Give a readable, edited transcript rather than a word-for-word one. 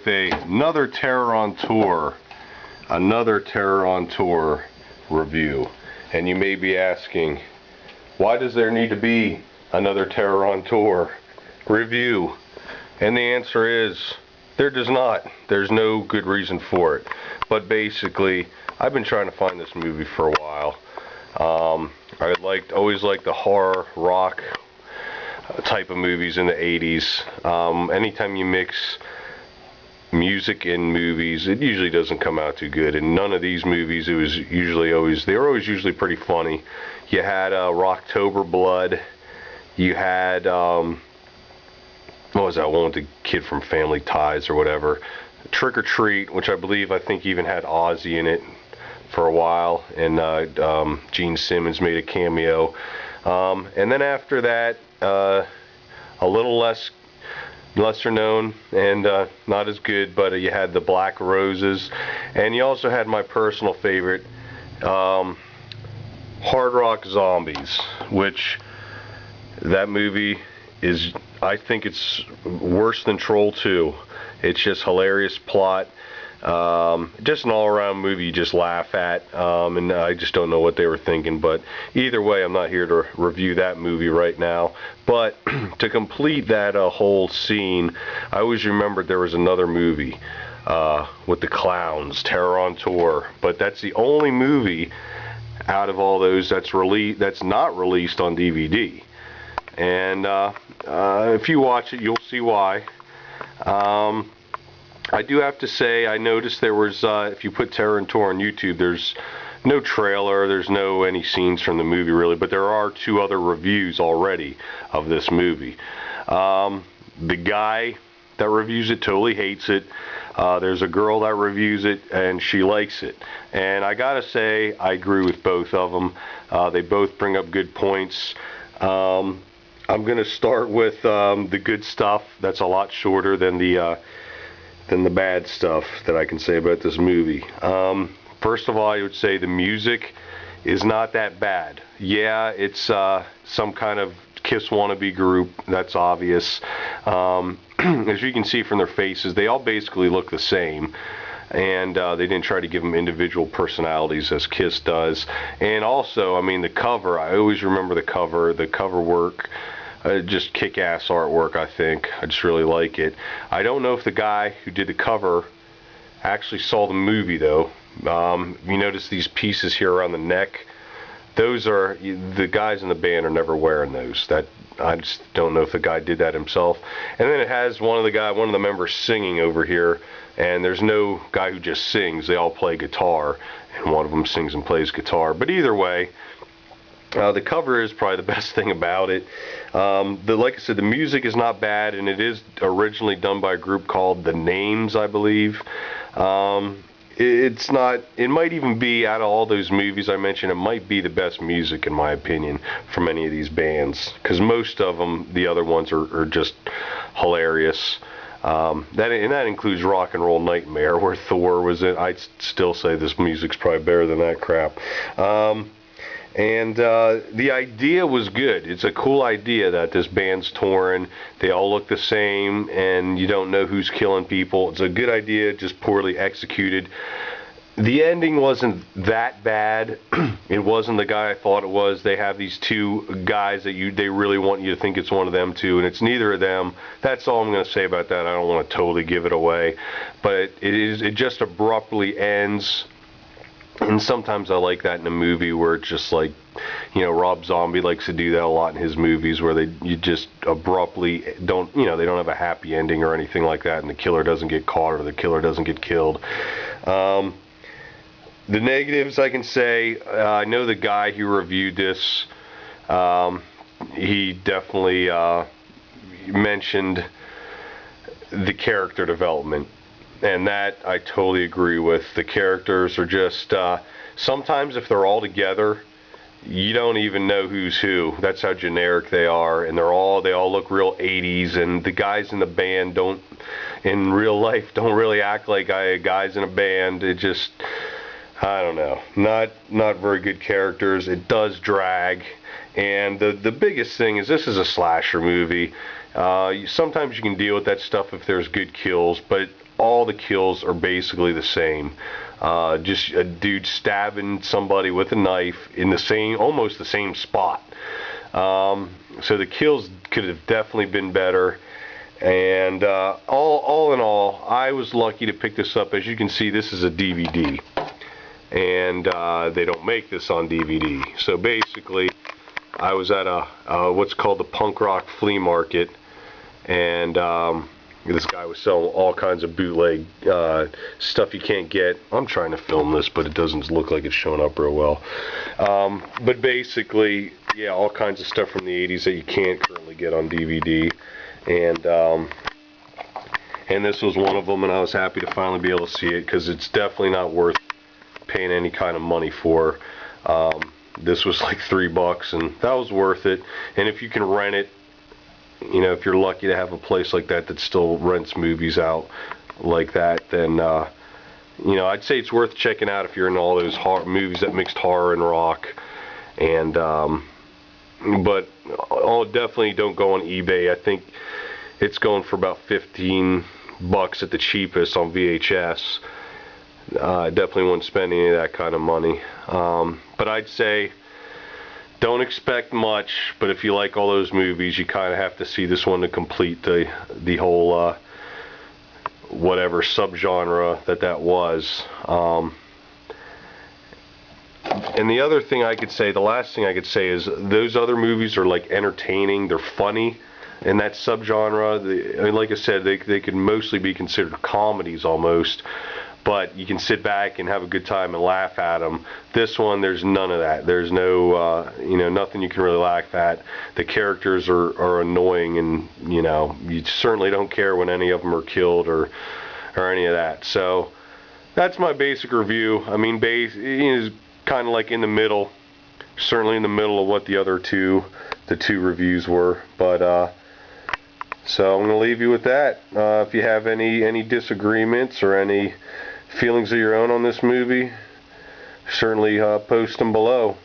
with another Terror on Tour review. And you may be asking, why does there need to be another Terror on Tour review? And the answer is, there does not. There's no good reason for it. But basically, I've been trying to find this movie for a while. I always liked the horror, rock type of movies in the 80s. Anytime you mix music in movies, it usually doesn't come out too good. And none of these movies, they were always usually pretty funny. You had Rocktober Blood. You had what was that one with the kid from Family Ties or whatever? Trick or Treat, which I think even had Ozzy in it for a while, and Gene Simmons made a cameo. And then after that, a little lesser known and not as good, but you had The Black Roses, and you also had my personal favorite, Hard Rock Zombies, which that movie is, I think it's worse than Troll 2. It's just hilarious plot. Just an all-around movie you just laugh at, and I just don't know what they were thinking. But either way, I'm not here to review that movie right now. But to complete that whole scene, I always remembered there was another movie with the clowns, Terror on Tour. But that's the only movie out of all those that's not released on DVD. And if you watch it, you'll see why. I do have to say, I noticed there was, if you put Terror on Tour on YouTube, there's no trailer, there's no any scenes from the movie really, but there are 2 other reviews already of this movie. The guy that reviews it totally hates it. There's a girl that reviews it and she likes it. And I gotta say, I agree with both of them. They both bring up good points. I'm gonna start with the good stuff. That's a lot shorter than the bad stuff that I can say about this movie. First of all, I would say the music is not that bad. Yeah, it's some kind of Kiss wannabe group, that's obvious. As you can see from their faces, they all basically look the same. And they didn't try to give them individual personalities as Kiss does. And also, I mean, the cover, I always remember the cover work. Just kick-ass artwork, I think. I just really like it. I don't know if the guy who did the cover actually saw the movie, though. You notice these pieces here around the neck? Those are, the guys in the band are never wearing those. I just don't know if the guy did that himself. And then it has one of the members singing over here, and there's no guy who just sings. They all play guitar, and one of them sings and plays guitar. But either way, the cover is probably the best thing about it. Like I said, the music is not bad, and it is originally done by a group called The Names, I believe. It might even be, out of all those movies I mentioned, it might be the best music, in my opinion, from any of these bands, because most of them, the other ones, are just hilarious. That includes Rock and Roll Nightmare, where Thor was in. I'd still say this music's probably better than that crap. And the idea was good. It's a cool idea that this band's touring. They all look the same, and you don't know who's killing people. It's a good idea, just poorly executed. The ending wasn't that bad. It wasn't the guy I thought it was. They have these 2 guys that they really want you to think it's one of them too, and it's neither of them. That's all I'm going to say about that. I don't want to totally give it away, but it just abruptly ends. And sometimes I like that in a movie where it's just like, you know, Rob Zombie likes to do that a lot in his movies, where you just abruptly they don't have a happy ending or anything like that, and the killer doesn't get caught or the killer doesn't get killed. The negatives, I can say, I know the guy who reviewed this, he definitely mentioned the character development. And that I totally agree with. The characters are just, sometimes if they're all together, you don't even know who's who. That's how generic they are, and they all look real 80s, and the guys in the band in real life don't really act like guys in a band. It just, I don't know, not very good characters. It does drag, and the biggest thing is this is a slasher movie. Sometimes you can deal with that stuff if there's good kills, but all the kills are basically the same. Just a dude stabbing somebody with a knife in almost the same spot. So the kills could have definitely been better. And all in all, I was lucky to pick this up. As you can see, this is a DVD, and they don't make this on DVD. So basically, I was at a what's called the punk rock flea market, and this guy was selling all kinds of bootleg stuff you can't get. I'm trying to film this, but it doesn't look like it's showing up real well. But basically, yeah, all kinds of stuff from the 80s that you can't currently get on DVD. And this was one of them, and I was happy to finally be able to see it, because it's definitely not worth paying any kind of money for. This was like $3, and that was worth it. And if you can rent it, you know, if you're lucky to have a place like that that still rents movies out like that, then you know, I'd say it's worth checking out if you're into all those movies that mixed horror and rock. And but definitely don't go on eBay. I think it's going for about $15 at the cheapest on VHS. I definitely wouldn't spend any of that kind of money. But I'd say don't expect much, but if you like all those movies, you kind of have to see this one to complete the whole whatever subgenre that was. And the other thing I could say, the last thing I could say, is those other movies are like entertaining, they're funny in that subgenre. I mean, like I said, they could mostly be considered comedies almost, but you can sit back and have a good time and laugh at them. This one, there's none of that. There's no, you know, nothing you can really laugh at. The characters are annoying, and you know, you certainly don't care when any of them are killed or any of that. So that's my basic review. I mean, is kind of like in the middle, certainly in the middle of what the two reviews were. But so I'm going to leave you with that. If you have any disagreements or any feelings of your own on this movie, certainly post them below.